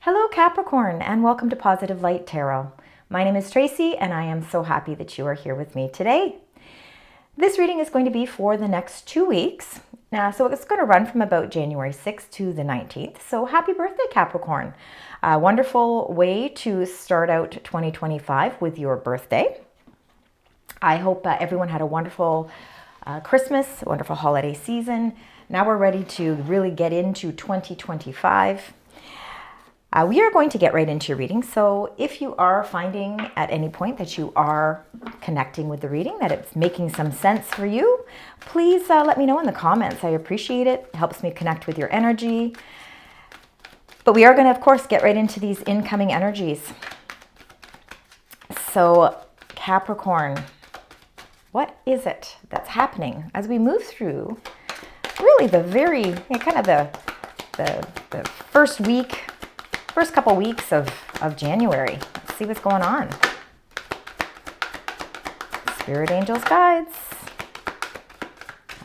Hello Capricorn, and welcome to Positive Light Tarot. My name is Tracy and I am so happy that you are here with me today. This reading is going to be for the next 2 weeks. So it's going to run from about January 6th to the 19th. So happy birthday Capricorn. A wonderful way to start out 2025 with your birthday. I hope everyone had a wonderful Christmas, a wonderful holiday season. Now we're ready to really get into 2025. We are going to get right into your reading. So if you are finding at any point that you are connecting with the reading, that it's making some sense for you, please let me know in the comments. I appreciate it. It helps me connect with your energy. But we are going to, of course, get right into these incoming energies. So Capricorn, what is it that's happening as we move through really the very, kind of the first couple weeks of January? Let's see what's going on. Spirit, angels, guides.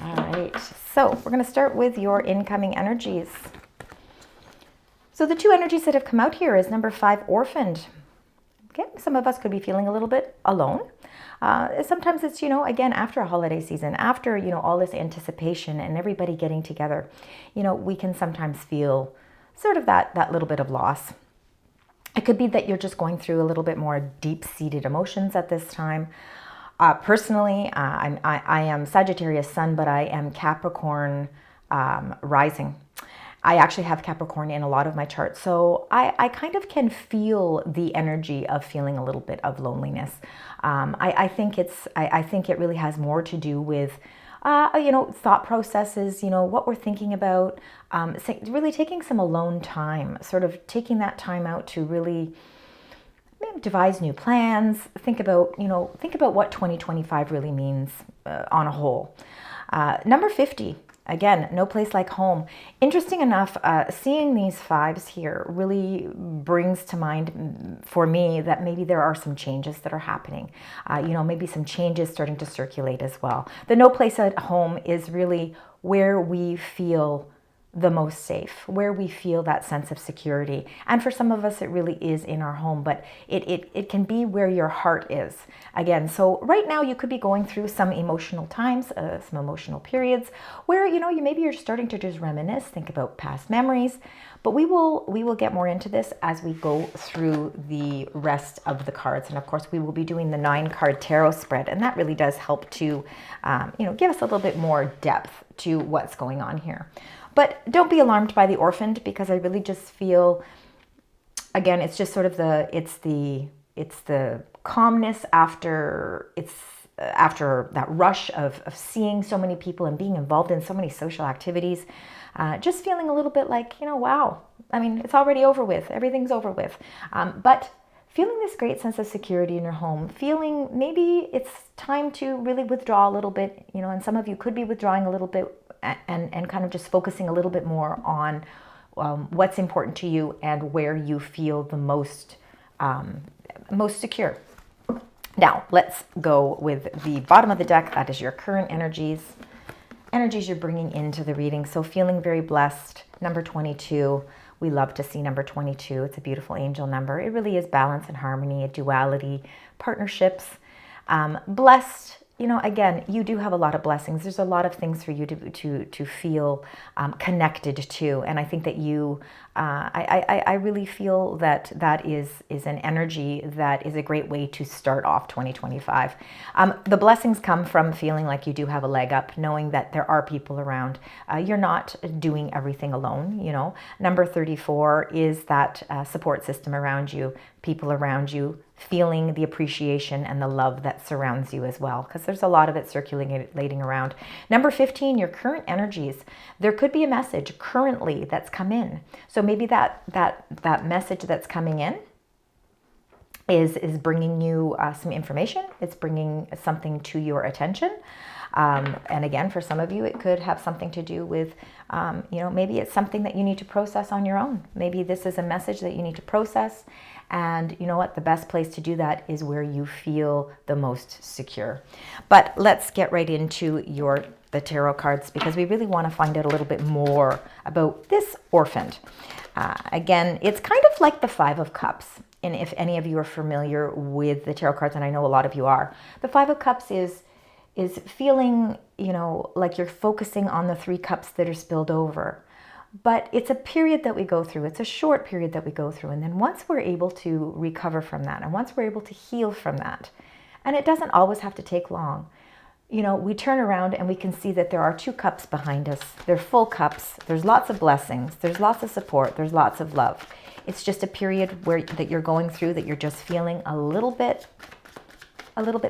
All right, so we're going to start with your incoming energies. So the two energies that have come out here is number 5, orphaned. Okay, some of us could be feeling a little bit alone. Sometimes it's, again, after a holiday season, after, all this anticipation and everybody getting together, we can sometimes feel sort of that little bit of loss. It could be that you're just going through a little bit more deep-seated emotions at this time. Personally, I am Sagittarius Sun, but I am Capricorn rising. I actually have Capricorn in a lot of my charts, so I kind of can feel the energy of feeling a little bit of loneliness. I think it really has more to do with thought processes, what we're thinking about, really taking some alone time, sort of taking that time out to really maybe devise new plans, think about what 2025 really means on a whole. Number 50. Again, no place like home. Interesting enough, seeing these 5s here really brings to mind for me that maybe there are some changes that are happening. Maybe some changes starting to circulate as well. The no place at home is really where we feel the most safe, where we feel that sense of security. And for some of us, it really is in our home, but it can be where your heart is. Again, so right now you could be going through some emotional times, some emotional periods where, maybe you're starting to just reminisce, think about past memories, but we will get more into this as we go through the rest of the cards. And of course, we will be doing the 9-card tarot spread, and that really does help to, give us a little bit more depth to what's going on here. But don't be alarmed by the orphaned, because I really just feel, again, it's just sort of it's the calmness after that rush of seeing so many people and being involved in so many social activities. Just feeling a little bit like, wow, I mean, it's already over with. Everything's over with. But feeling this great sense of security in your home, feeling maybe it's time to really withdraw a little bit, and some of you could be withdrawing a little bit and kind of just focusing a little bit more on what's important to you and where you feel the most secure. Now, let's go with the bottom of the deck. That is your current energies you're bringing into the reading. So feeling very blessed. Number 22. We love to see number 22. It's a beautiful angel number. It really is balance and harmony, a duality, partnerships. Blessed. Again, you do have a lot of blessings. There's a lot of things for you to feel connected to, and I think that you, I really feel that is an energy that is a great way to start off 2025. The blessings come from feeling like you do have a leg up, knowing that there are people around. You're not doing everything alone. Number 34 is that support system around you, people around you, feeling the appreciation and the love that surrounds you as well, because there's a lot of it circulating around. Number 15, your current energies. There could be a message currently that's come in. So maybe that message that's coming in is bringing you some information. It's bringing something to your attention. And again, for some of you, it could have something to do with, maybe it's something that you need to process on your own. Maybe this is a message that you need to process. And you know what? The best place to do that is where you feel the most secure. But let's get right into the tarot cards because we really want to find out a little bit more about this orphaned. Again, it's kind of like the Five of Cups. And if any of you are familiar with the tarot cards, and I know a lot of you are, the Five of Cups is feeling, like you're focusing on the 3 cups that are spilled over. But it's a period that we go through. It's a short period that we go through. And then once we're able to recover from that, and once we're able to heal from that, and it doesn't always have to take long, we turn around and we can see that there are 2 cups behind us. They're full cups. There's lots of blessings. There's lots of support. There's lots of love. It's just a period that you're going through that you're just feeling a little bit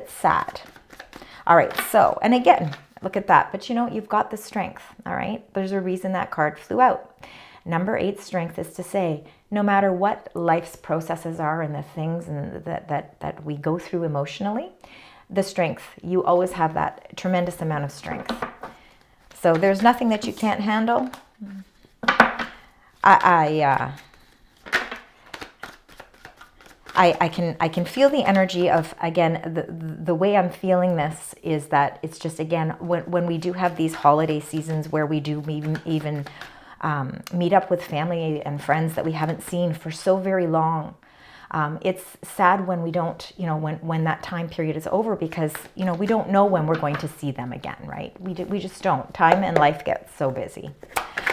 sad. All right, so, and again, look at that. But you've got the strength, all right? There's a reason that card flew out. Number 8, strength, is to say, no matter what life's processes are and the things that we go through emotionally, the strength, you always have that tremendous amount of strength. So there's nothing that you can't handle. I can feel the energy of, again, the way I'm feeling this is that it's just, again, when we do have these holiday seasons where we do even meet up with family and friends that we haven't seen for so very long. It's sad when we don't, when that time period is over because, we don't know when we're going to see them again, right? We just don't. Time and life get so busy.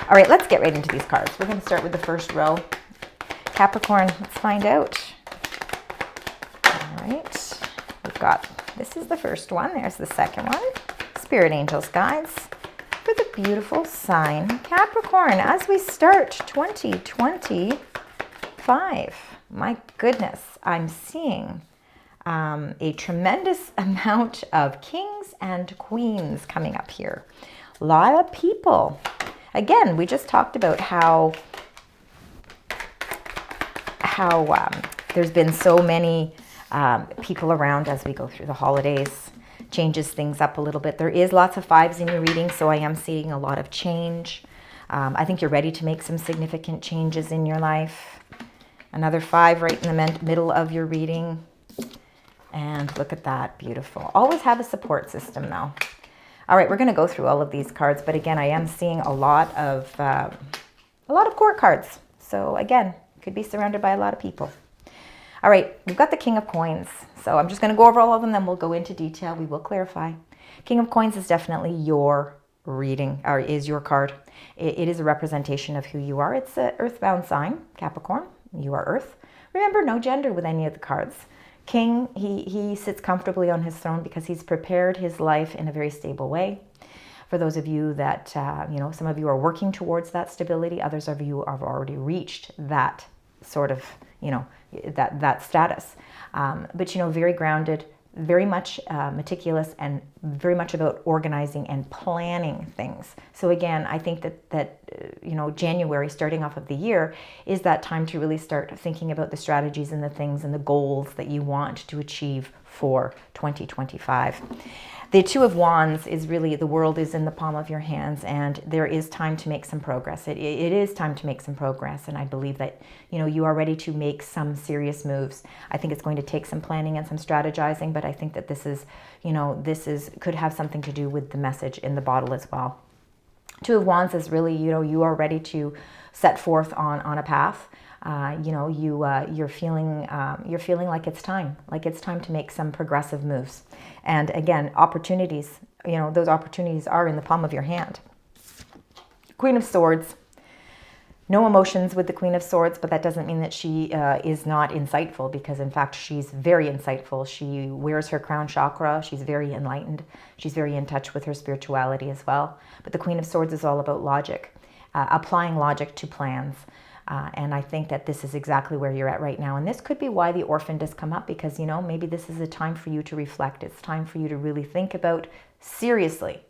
All right, let's get right into these cards. We're going to start with the first row. Capricorn, let's find out. All right, we've got, this is the first one. There's the second one. Spirit Angels Guides for the beautiful sign Capricorn as we start 2025. My goodness, I'm seeing a tremendous amount of kings and queens coming up here. A lot of people. Again, we just talked about how there's been so many people around as we go through the holidays. Changes things up a little bit. There is lots of 5s in your reading, so I am seeing a lot of change. I think you're ready to make some significant changes in your life. Another 5 right in the middle of your reading. And look at that, beautiful. Always have a support system though. All right, we're going to go through all of these cards, but again, I am seeing a lot of court cards. So again, could be surrounded by a lot of people. All right, we've got the King of Coins. So I'm just going to go over all of them, then we'll go into detail. We will clarify. King of Coins is definitely your reading, or is your card. It is a representation of who you are. It's an earthbound sign, Capricorn. You are Earth. Remember, no gender with any of the cards. King, he sits comfortably on his throne because he's prepared his life in a very stable way. For those of you that, some of you are working towards that stability. Others of you have already reached that sort of, that status. But, very grounded, very much meticulous, and very much about organizing and planning things. So again, I think that January, starting off of the year, is that time to really start thinking about the strategies and the things and the goals that you want to achieve for 2025. The Two of Wands is really, the world is in the palm of your hands, and there is time to make some progress. It is time to make some progress, and I believe that, you are ready to make some serious moves. I think it's going to take some planning and some strategizing, but I think that this could have something to do with the message in the bottle as well. Two of Wands is really, you are ready to set forth on a path. You're feeling like it's time to make some progressive moves. And again, opportunities, those opportunities are in the palm of your hand. Queen of Swords. No emotions with the Queen of Swords, but that doesn't mean that she is not insightful, because in fact, she's very insightful. She wears her crown chakra. She's very enlightened. She's very in touch with her spirituality as well. But the Queen of Swords is all about logic, applying logic to plans. And I think that this is exactly where you're at right now. And this could be why the orphan has come up, because, maybe this is a time for you to reflect. It's time for you to really think about seriously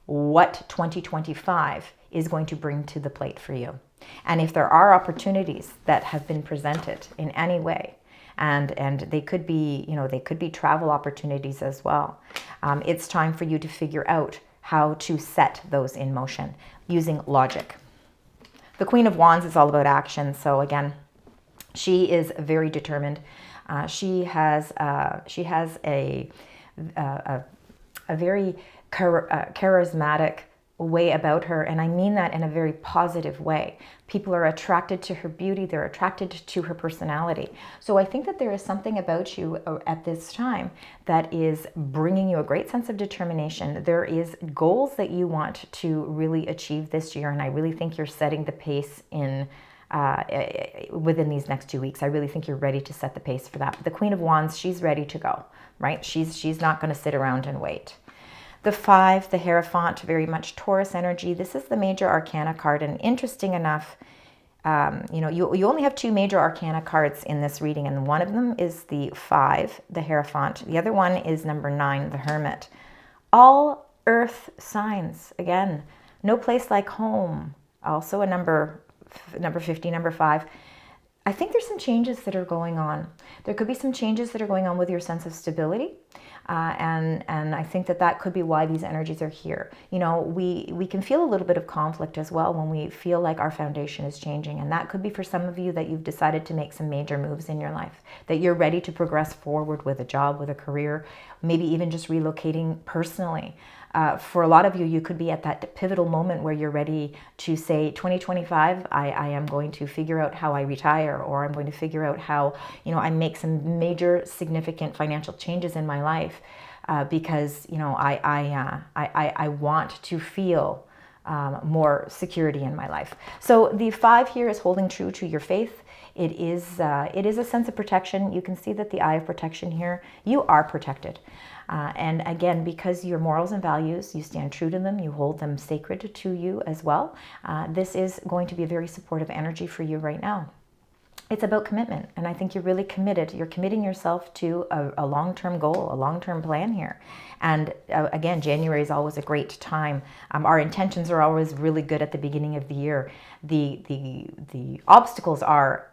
what 2025 is going to bring to the plate for you. And if there are opportunities that have been presented in any way, and they could be, they could be travel opportunities as well. It's time for you to figure out how to set those in motion using logic. The Queen of Wands is all about action. So again, she is very determined. She has a very charismatic way about her, and I mean that in a very positive way. People are attracted to her beauty, they're attracted to her personality. So I think that there is something about you at this time that is bringing you a great sense of determination. There is goals that you want to really achieve this year, and I really think you're setting the pace in within these next 2 weeks. I really think you're ready to set the pace for that. But the Queen of Wands, she's ready to go, right? She's not going to sit around and wait. The 5, the Hierophant, very much Taurus energy. This is the major arcana card, and interesting enough, you only have 2 major arcana cards in this reading, and one of them is the 5, the Hierophant. The other one is number 9, the Hermit. All earth signs, again, no place like home. Also a number 50, number 5. I think there's some changes that are going on. There could be some changes that are going on with your sense of stability. And I think that could be why these energies are here. You know, we can feel a little bit of conflict as well when we feel like our foundation is changing. And that could be for some of you that you've decided to make some major moves in your life, that you're ready to progress forward with a job, with a career, maybe even just relocating personally. For a lot of you, you could be at that pivotal moment where you're ready to say, 2025, I am going to figure out how I retire, or I'm going to figure out how, I make some major significant financial changes in my life because, I want to feel more security in my life. So the 5 here is holding true to your faith. It is a sense of protection. You can see that the eye of protection here, you are protected. And again, because your morals and values, you stand true to them, you hold them sacred to you as well. This is going to be a very supportive energy for you right now. It's about commitment, and I think you're really committed. You're committing yourself to a long-term goal, a long-term plan here. And again, January is always a great time. Our intentions are always really good at the beginning of the year. The obstacles are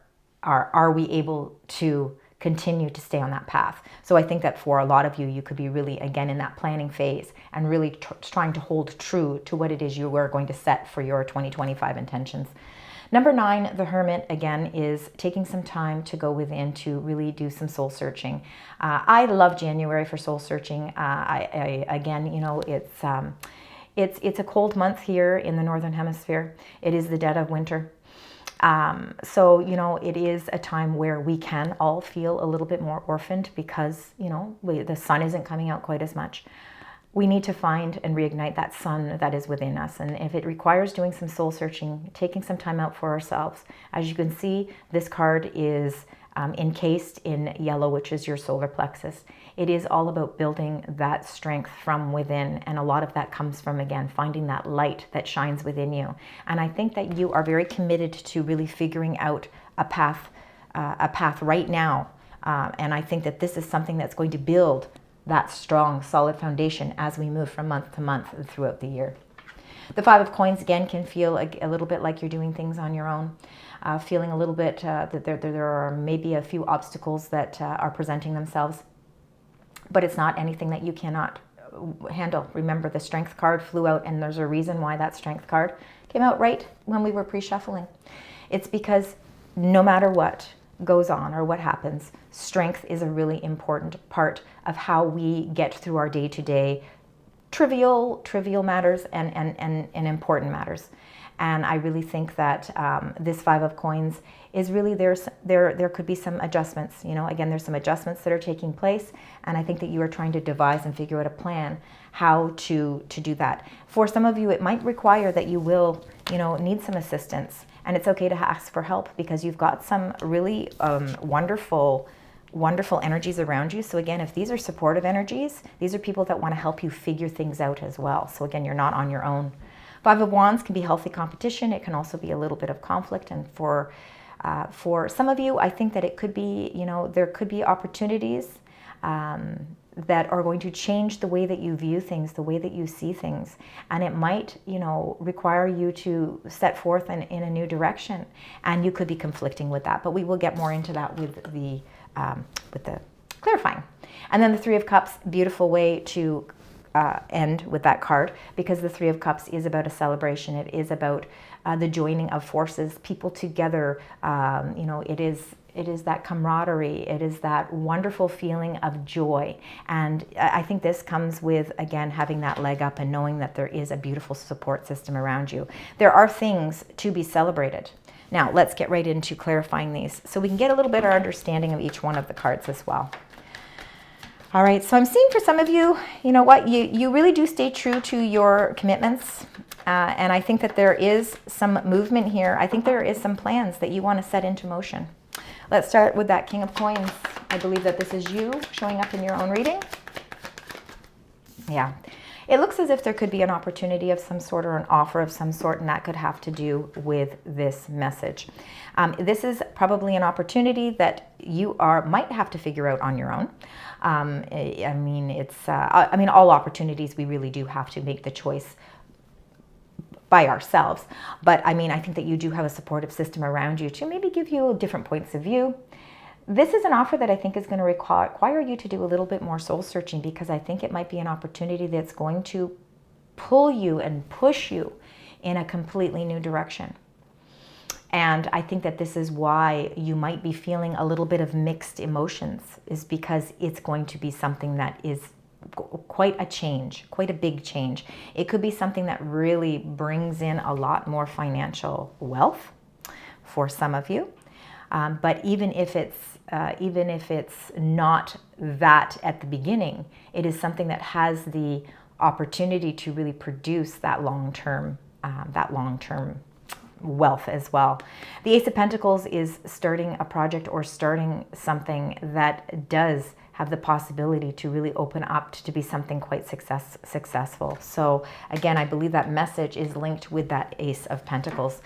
we able to continue to stay on that path? So I think that for a lot of you, you could be really, again, in that planning phase and really trying to hold true to what it is you are going to set for your 2025 intentions. Number 9, the Hermit, again, is taking some time to go within to really do some soul searching. I love January for soul searching. It's a cold month here in the Northern Hemisphere. It is the dead of winter. So, it is a time where we can all feel a little bit more orphaned because, the sun isn't coming out quite as much. We need to find and reignite that sun that is within us. And if it requires doing some soul searching, taking some time out for ourselves, as you can see, this card is encased in yellow, which is your solar plexus. It is all about building that strength from within. And a lot of that comes from, again, finding that light that shines within you. And I think that you are very committed to really figuring out a path right now. And I think that this is something that's going to build that strong, solid foundation as we move from month to month throughout the year. The 5 of Coins, again, can feel a little bit like you're doing things on your own, feeling a little bit that there are maybe a few obstacles that are presenting themselves, but it's not anything that you cannot handle. Remember, the Strength card flew out, and there's a reason why that Strength card came out right when we were pre-shuffling. It's because no matter what goes on or what happens, strength is a really important part of how we get through our day-to-day trivial matters and important matters. And I really think that this 5 of Coins is really there could be some adjustments. Again, there's some adjustments that are taking place, and I think that you are trying to devise and figure out a plan how to do that. For some of you, it might require that you will need some assistance. And it's okay to ask for help because you've got some really wonderful energies around you. So again, if these are supportive energies, these are people that want to help you figure things out as well. So again, you're not on your own. 5 of Wands can be healthy competition. It can also be a little bit of conflict. And for some of you, I think that it could be, there could be opportunities that are going to change the way that you view things, the way that you see things. And it might, require you to set forth in a new direction. And you could be conflicting with that. But we will get more into that with the clarifying. And then the 3 of Cups, beautiful way to end with that card, because the 3 of Cups is about a celebration. It is about the joining of forces, people together. It is that camaraderie. It is that wonderful feeling of joy. And I think this comes with, again, having that leg up and knowing that there is a beautiful support system around you. There are things to be celebrated. Now, let's get right into clarifying these so we can get a little bit of understanding of each one of the cards as well. All right, so I'm seeing for some of you, you know what, you really do stay true to your commitments. And I think that there is some movement here. I think there is some plans that you want to set into motion. Let's start with that King of Coins. I believe that this is you showing up in your own reading. Yeah. It looks as if there could be an opportunity of some sort or an offer of some sort, and that could have to do with this message. This is probably an opportunity that you might have to figure out on your own. I mean, all opportunities we really do have to make the choice by ourselves. But I mean, I think that you do have a supportive system around you to maybe give you different points of view. This is an offer that I think is going to require you to do a little bit more soul searching, because I think it might be an opportunity that's going to pull you and push you in a completely new direction. And I think that this is why you might be feeling a little bit of mixed emotions, is because it's going to be something that is quite a change, quite a big change. It could be something that really brings in a lot more financial wealth for some of you. But even if it's not that at the beginning, it is something that has the opportunity to really produce that long-term wealth as well. The Ace of Pentacles is starting a project or starting something that does have the possibility to really open up to be something quite successful. So again, I believe that message is linked with that Ace of Pentacles.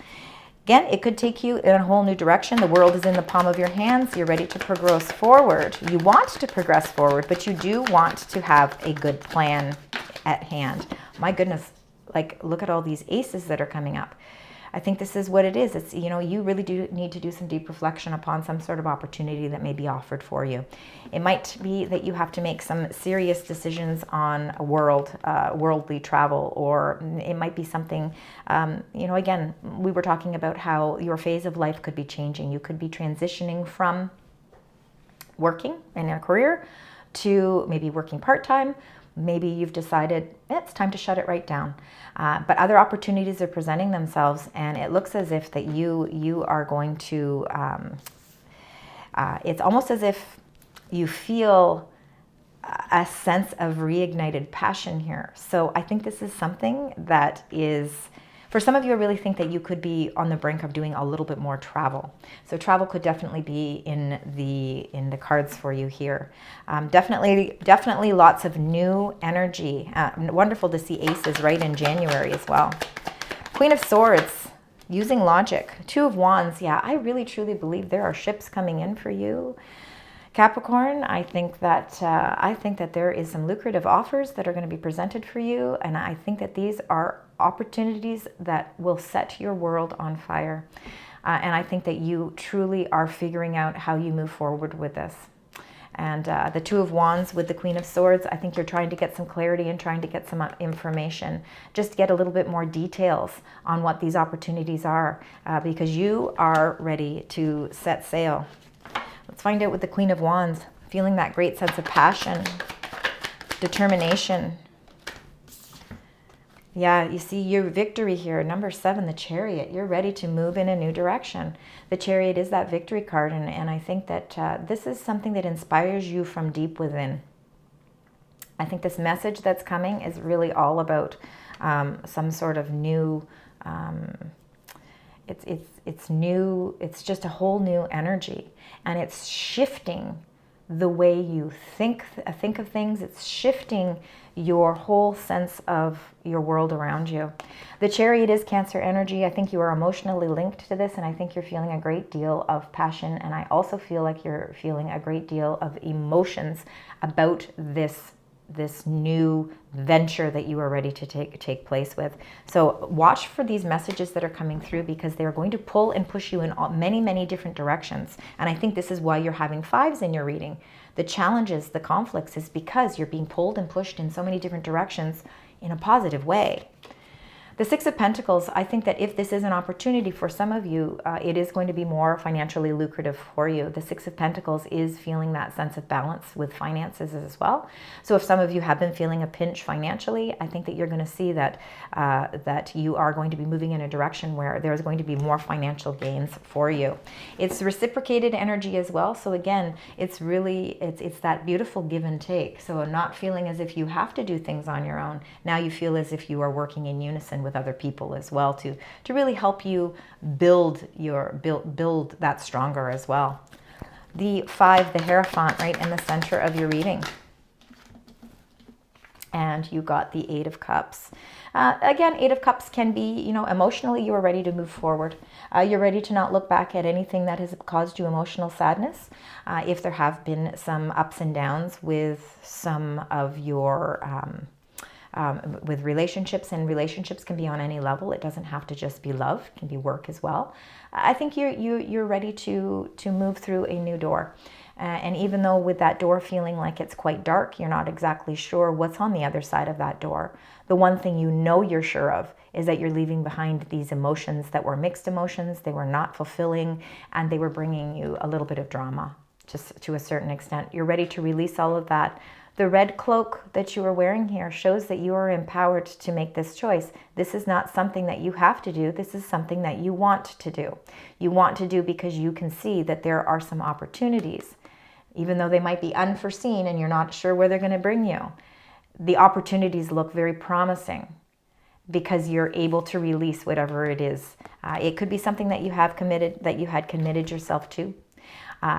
Again, it could take you in a whole new direction. The world is in the palm of your hands. You're ready to progress forward. You want to progress forward, but you do want to have a good plan at hand. My goodness, like, look at all these aces that are coming up. I think this is what it is. It's, you know, you really do need to do some deep reflection upon some sort of opportunity that may be offered for you. It might be that you have to make some serious decisions on a worldly travel, or it might be something, you know, again, we were talking about how your phase of life could be changing. You could be transitioning from working in a career to maybe working part-time. Maybe you've decided it's time to shut it right down. But other opportunities are presenting themselves, and it looks as if that you are going to, it's almost as if you feel a sense of reignited passion here. So I think this is something that is, for some of you, I really think that you could be on the brink of doing a little bit more travel. So travel could definitely be in the cards for you here. Definitely lots of new energy. Wonderful to see aces right in January as well. Queen of Swords, using logic. Two of Wands. Yeah, I really truly believe there are ships coming in for you, Capricorn. I think that there is some lucrative offers that are going to be presented for you, and I think that these are opportunities that will set your world on fire. And I think that you truly are figuring out how you move forward with this. And the Two of Wands with the Queen of Swords, I think you're trying to get some clarity and trying to get some information, just to get a little bit more details on what these opportunities are, because you are ready to set sail. Let's find out with the Queen of Wands, feeling that great sense of passion, determination. Yeah, you see your victory here. Number 7, the Chariot. You're ready to move in a new direction. The Chariot is that victory card, and I think that this is something that inspires you from deep within. I think this message that's coming is really all about some sort of new, it's new, it's just a whole new energy, and it's shifting the way you think of things. It's shifting your whole sense of your world around you. The Chariot is Cancer energy. I think you are emotionally linked to this, and I think you're feeling a great deal of passion, and I also feel like you're feeling a great deal of emotions about this new venture that you are ready to take place with. So watch for these messages that are coming through, because they're going to pull and push you in many different directions. And I think this is why you're having 5s in your reading. The challenges, the conflicts, is because you're being pulled and pushed in so many different directions in a positive way. The Six of Pentacles, I think that if this is an opportunity for some of you, it is going to be more financially lucrative for you. The Six of Pentacles is feeling that sense of balance with finances as well. So if some of you have been feeling a pinch financially, I think that you're going to see that that you are going to be moving in a direction where there's going to be more financial gains for you. It's reciprocated energy as well. So again, it's really, it's that beautiful give and take. So not feeling as if you have to do things on your own. Now you feel as if you are working in unison with other people as well to really help you build that stronger as well. The 5, the Hierophant, right in the center of your reading. And you got the 8 of Cups. Again, 8 of Cups can be, you know, emotionally you are ready to move forward. You're ready to not look back at anything that has caused you emotional sadness. If there have been some ups and downs with some of your with relationships, and relationships can be on any level. It doesn't have to just be love, it can be work as well. I think you're ready to move through a new door. And even though with that door feeling like it's quite dark, you're not exactly sure what's on the other side of that door. The one thing you know you're sure of is that you're leaving behind these emotions that were mixed emotions. They were not fulfilling, and they were bringing you a little bit of drama, just to a certain extent. You're ready to release all of that. The red cloak that you are wearing here shows that you are empowered to make this choice. This is not something that you have to do. This is something that you want to do. You want to do because you can see that there are some opportunities, even though they might be unforeseen and you're not sure where they're going to bring you. The opportunities look very promising because you're able to release whatever it is. It could be something that you have committed, that you had committed yourself to.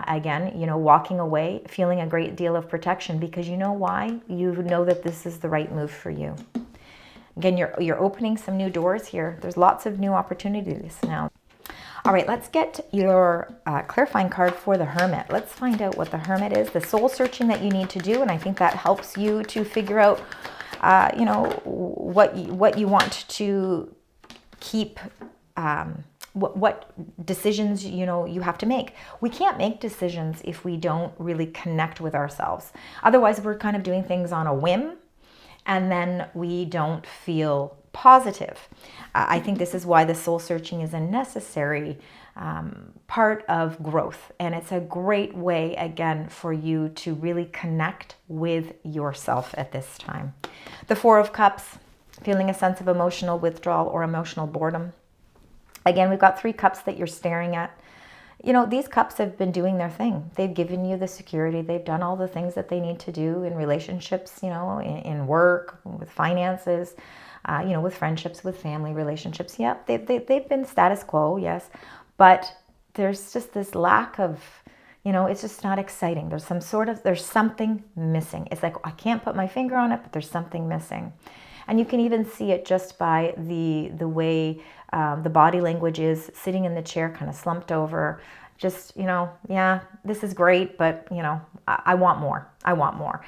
Again, you know, walking away, feeling a great deal of protection because you know why? You know that this is the right move for you. Again, you're opening some new doors here. There's lots of new opportunities now. All right, let's get your clarifying card for the Hermit. Let's find out what the Hermit is, the soul searching that you need to do, and I think that helps you to figure out, you know, what you want to keep. What decisions, you know, you have to make. We can't make decisions if we don't really connect with ourselves. Otherwise, we're kind of doing things on a whim, and then we don't feel positive. I think this is why the soul searching is a necessary part of growth. And it's a great way, again, for you to really connect with yourself at this time. The 4 of Cups, feeling a sense of emotional withdrawal or emotional boredom. Again, we've got 3 cups that you're staring at. You know, these cups have been doing their thing. They've given you the security. They've done all the things that they need to do in relationships, you know, in work, with finances, you know, with friendships, with family relationships. Yeah, they've been status quo, yes. But there's just this lack of, you know, it's just not exciting. There's something missing. It's like, I can't put my finger on it, but there's something missing. And you can even see it just by the way the body language is, sitting in the chair, kind of slumped over. Just, you know, yeah, this is great, but, you know, I want more. I want more.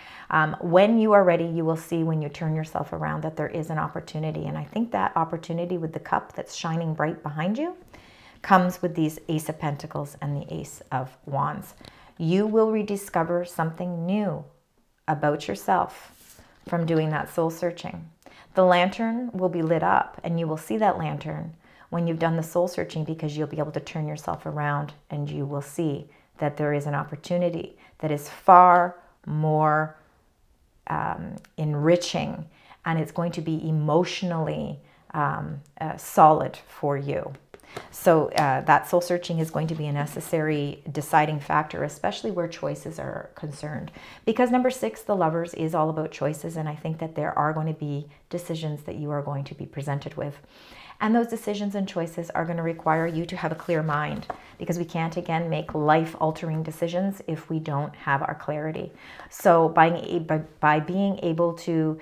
When you are ready, you will see when you turn yourself around that there is an opportunity. And I think that opportunity with the cup that's shining bright behind you comes with these Ace of Pentacles and the Ace of Wands. You will rediscover something new about yourself from doing that soul searching. The lantern will be lit up, and you will see that lantern when you've done the soul searching, because you'll be able to turn yourself around and you will see that there is an opportunity that is far more enriching, and it's going to be emotionally solid for you. So that soul searching is going to be a necessary deciding factor, especially where choices are concerned. Because number 6, the Lovers, is all about choices. And I think that there are going to be decisions that you are going to be presented with. And those decisions and choices are going to require you to have a clear mind, because we can't, again, make life-altering decisions if we don't have our clarity. So by being able to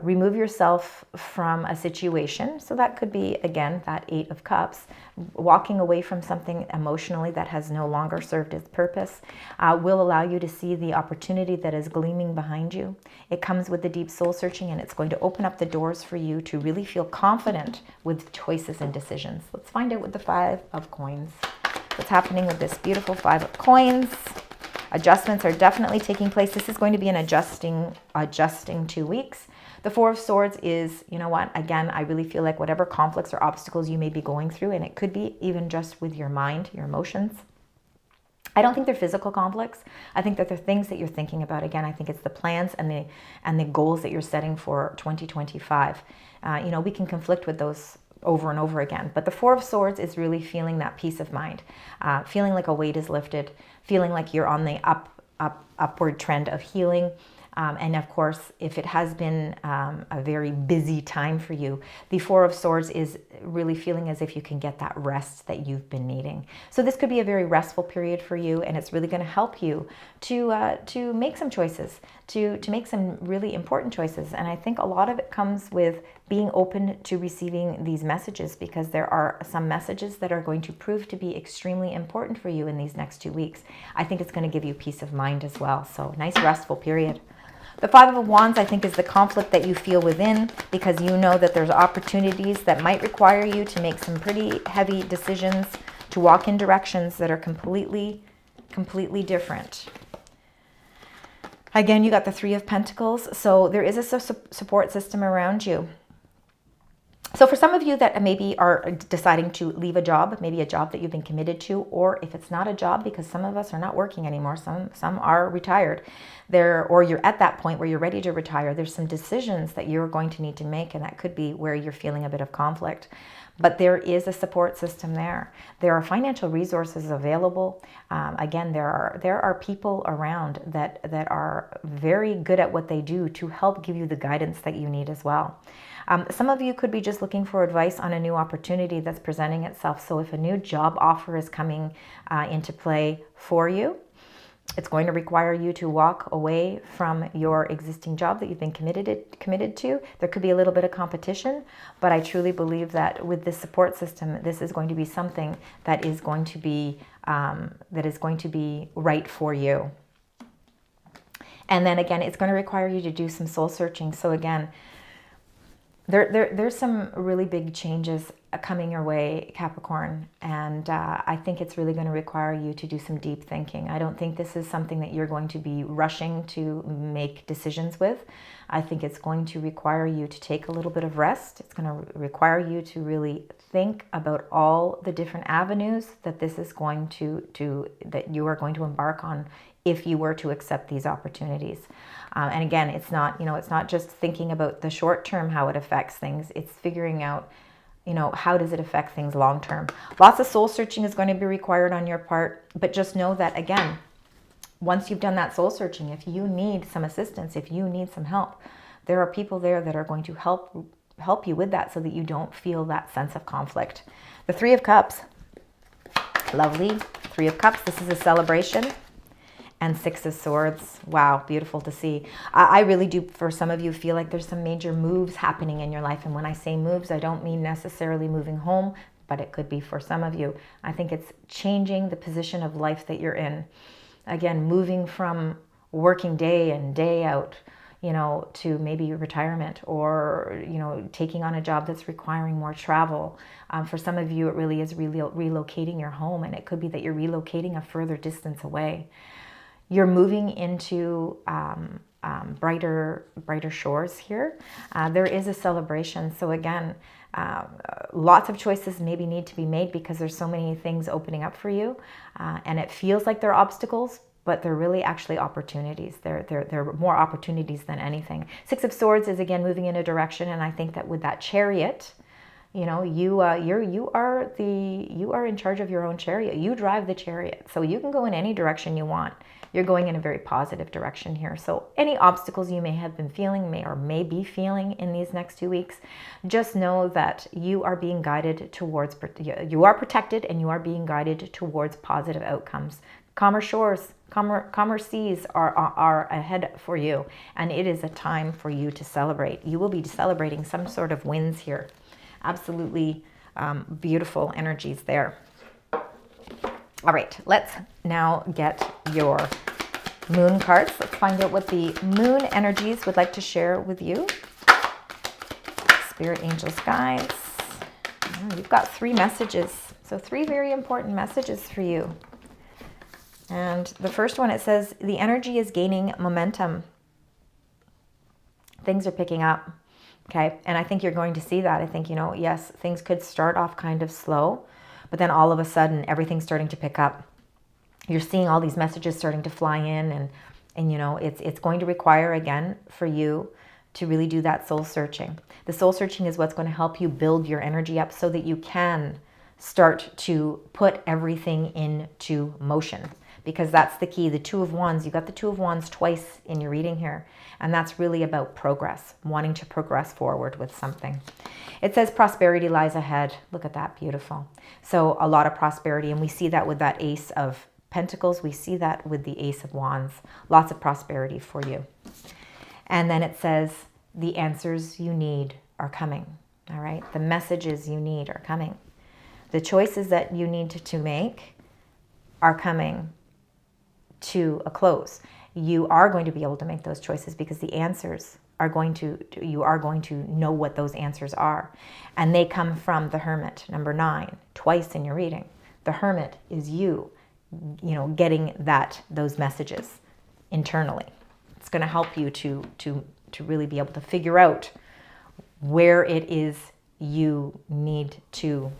remove yourself from a situation. So that could be, again, that 8 of Cups, walking away from something emotionally that has no longer served its purpose, will allow you to see the opportunity that is gleaming behind you. It comes with the deep soul searching, and it's going to open up the doors for you to really feel confident with choices and decisions. Let's find out with the 5 of Coins. What's happening with this beautiful 5 of Coins? Adjustments are definitely taking place. This is going to be an adjusting 2 weeks. The Four of Swords is, you know what, again, I really feel like whatever conflicts or obstacles you may be going through, and it could be even just with your mind, your emotions, I don't think they're physical conflicts. I think that they're things that you're thinking about. Again, I think it's the plans and the goals that you're setting for 2025. You know, we can conflict with those over and over again. But the Four of Swords is really feeling that peace of mind, feeling like a weight is lifted, feeling like you're on the upward trend of healing. And of course, if it has been a very busy time for you, the Four of Swords is really feeling as if you can get that rest that you've been needing. So this could be a very restful period for you, and it's really going to help you to make some choices, to make some really important choices. And I think a lot of it comes with being open to receiving these messages, because there are some messages that are going to prove to be extremely important for you in these next 2 weeks. I think it's going to give you peace of mind as well. So nice restful period. The Five of Wands, I think, is the conflict that you feel within, because you know that there's opportunities that might require you to make some pretty heavy decisions, to walk in directions that are completely different. Again, you got the Three of Pentacles, so there is a support system around you. So for some of you that maybe are deciding to leave a job, maybe a job that you've been committed to, or if it's not a job, because some of us are not working anymore, some are retired, or you're at that point where you're ready to retire, there's some decisions that you're going to need to make, and that could be where you're feeling a bit of conflict. But there is a support system there. There are financial resources available. Again, there are people around that are very good at what they do to help give you the guidance that you need as well. Some of you could be just looking for advice on a new opportunity that's presenting itself. So if a new job offer is coming into play for you, it's going to require you to walk away from your existing job that you've been committed to. There could be a little bit of competition, but I truly believe that with this support system, this is going to be something that is going to be right for you. And then again, it's going to require you to do some soul searching. So again, there's some really big changes coming your way, Capricorn, and I think it's really going to require you to do some deep thinking. I don't think this is something that you're going to be rushing to make decisions with. I think it's going to require you to take a little bit of rest. It's going to require you to really think about all the different avenues that this is going that you are going to embark on if you were to accept these opportunities. And again, it's not just thinking about the short term, how it affects things. It's figuring out, how does it affect things long term? Lots of soul searching is going to be required on your part, but just know that, again, once you've done that soul searching, if you need some assistance, if you need some help, there are people there that are going to help you with that, so that you don't feel that sense of conflict. The Three of Cups, lovely. Three of Cups, this is a celebration. And Six of Swords. Wow, beautiful to see. I really do, for some of you, feel like there's some major moves happening in your life. And when I say moves, I don't mean necessarily moving home, but it could be for some of you. I think it's changing the position of life that you're in. Again, moving from working day in, day out, to maybe retirement, or, taking on a job that's requiring more travel. For some of you, it really is relocating your home, and it could be that you're relocating a further distance away. You're moving into brighter shores here. There is a celebration. So again, lots of choices maybe need to be made, because there's so many things opening up for you. And it feels like they're obstacles, but they're really actually opportunities. They're more opportunities than anything. Six of Swords is, again, moving in a direction. And I think that with that Chariot, you are in charge of your own chariot. You drive the chariot, so you can go in any direction you want. You're going in a very positive direction here. So any obstacles you may have been feeling, may be feeling in these next 2 weeks, just know that you are being guided towards, you are protected, and you are being guided towards positive outcomes. Calmer shores, calmer seas are ahead for you, and it is a time for you to celebrate. You will be celebrating some sort of wins here. Absolutely beautiful energies there. All right, let's now get your moon cards. Let's find out what the moon energies would like to share with you. Spirit, angels, guides. You've got 3 messages. So 3 very important messages for you. And the first one, it says, the energy is gaining momentum. things are picking up. Okay. And I think you're going to see that. I think, yes, things could start off kind of slow, but then all of a sudden everything's starting to pick up. You're seeing all these messages starting to fly in, and it's going to require, again, for you to really do that soul searching. The soul searching is what's going to help you build your energy up so that you can start to put everything into motion, because that's the key. The Two of Wands, you got the Two of Wands twice in your reading here, and that's really about progress, wanting to progress forward with something. It says prosperity lies ahead. Look at that, beautiful. So a lot of prosperity, and we see that with that Ace of Pentacles. We see that with the Ace of Wands. Lots of prosperity for you. And then it says the answers you need are coming. All right, the messages you need are coming. The choices that you need to make are coming to a close. You are going to be able to make those choices because the answers are going to, you are going to know what those answers are. And they come from the Hermit, number 9, twice in your reading. The Hermit is you getting those messages internally. It's going to help you to really be able to figure out where it is you need to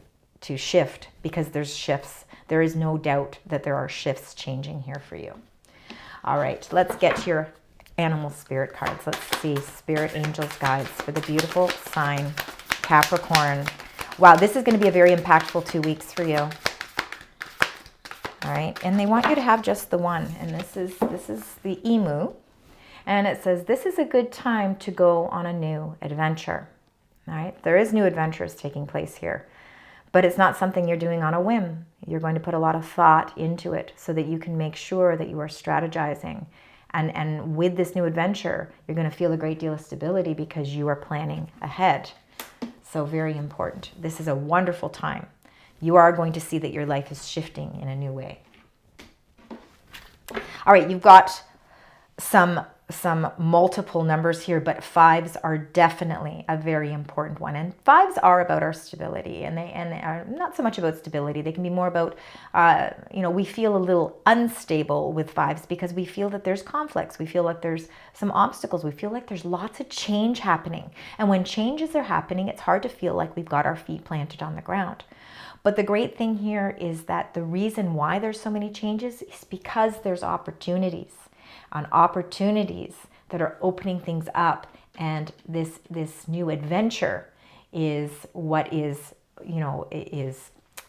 shift, because there's shifts. There is no doubt that there are shifts changing here for you. All right, let's get to your animal spirit cards. Let's see, spirit angels guides for the beautiful sign Capricorn. Wow, this is going to be a very impactful 2 weeks for you. All right, and they want you to have just the one, and this is the emu, and it says this is a good time to go on a new adventure. All right, there is new adventures taking place here, but it's not something you're doing on a whim. You're going to put a lot of thought into it so that you can make sure that you are strategizing, and with this new adventure, you're going to feel a great deal of stability because you are planning ahead. So very important. This is a wonderful time. You are going to see that your life is shifting in a new way. All right, you've got some multiple numbers here, but 5s are definitely a very important one. And 5s are about our stability, and they are not so much about stability. They can be more about, we feel a little unstable with 5s because we feel that there's conflicts. We feel like there's some obstacles. We feel like there's lots of change happening. And when changes are happening, it's hard to feel like we've got our feet planted on the ground. But the great thing here is that the reason why there's so many changes is because there's opportunities that are opening things up, and this new adventure is what is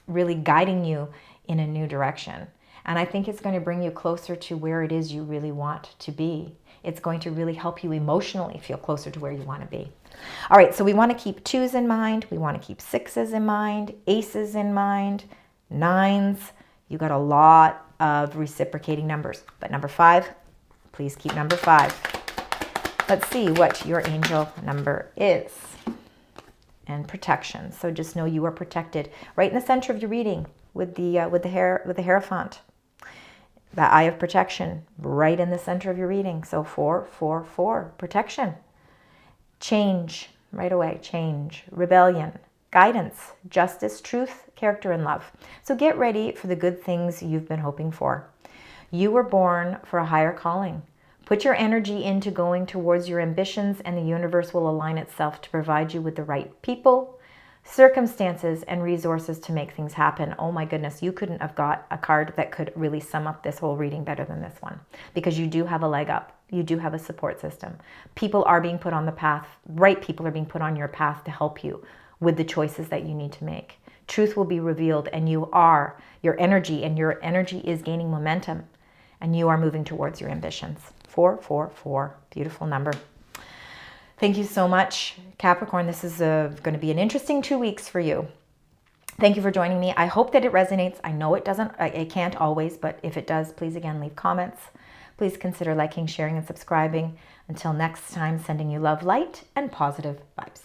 really guiding you in a new direction. And I think it's going to bring you closer to where it is you really want to be. It's going to really help you emotionally feel closer to where you want to be. All right, so we want to keep 2s in mind. We want to keep 6s in mind, aces in mind, 9s. You got a lot of reciprocating numbers, but number 5, please keep number 5. Let's see what your angel number is. And protection. So just know you are protected right in the center of your reading with the Hierophant. That eye of protection right in the center of your reading. So 4, 4, 4, protection. Change right away. Change, rebellion, guidance, justice, truth, character, and love. So get ready for the good things you've been hoping for. You were born for a higher calling. Put your energy into going towards your ambitions, and the universe will align itself to provide you with the right people, circumstances, and resources to make things happen. Oh my goodness, you couldn't have got a card that could really sum up this whole reading better than this one, because you do have a leg up. You do have a support system. People are being put on the path. Right people are being put on your path to help you with the choices that you need to make. Truth will be revealed, and your energy is gaining momentum, and you are moving towards your ambitions. 4, 4, 4, beautiful number. Thank you so much, Capricorn. This is going to be an interesting 2 weeks for you. Thank you for joining me. I hope that it resonates. I know it doesn't, it can't always, but if it does, please again, leave comments. Please consider liking, sharing, and subscribing. Until next time, sending you love, light, and positive vibes.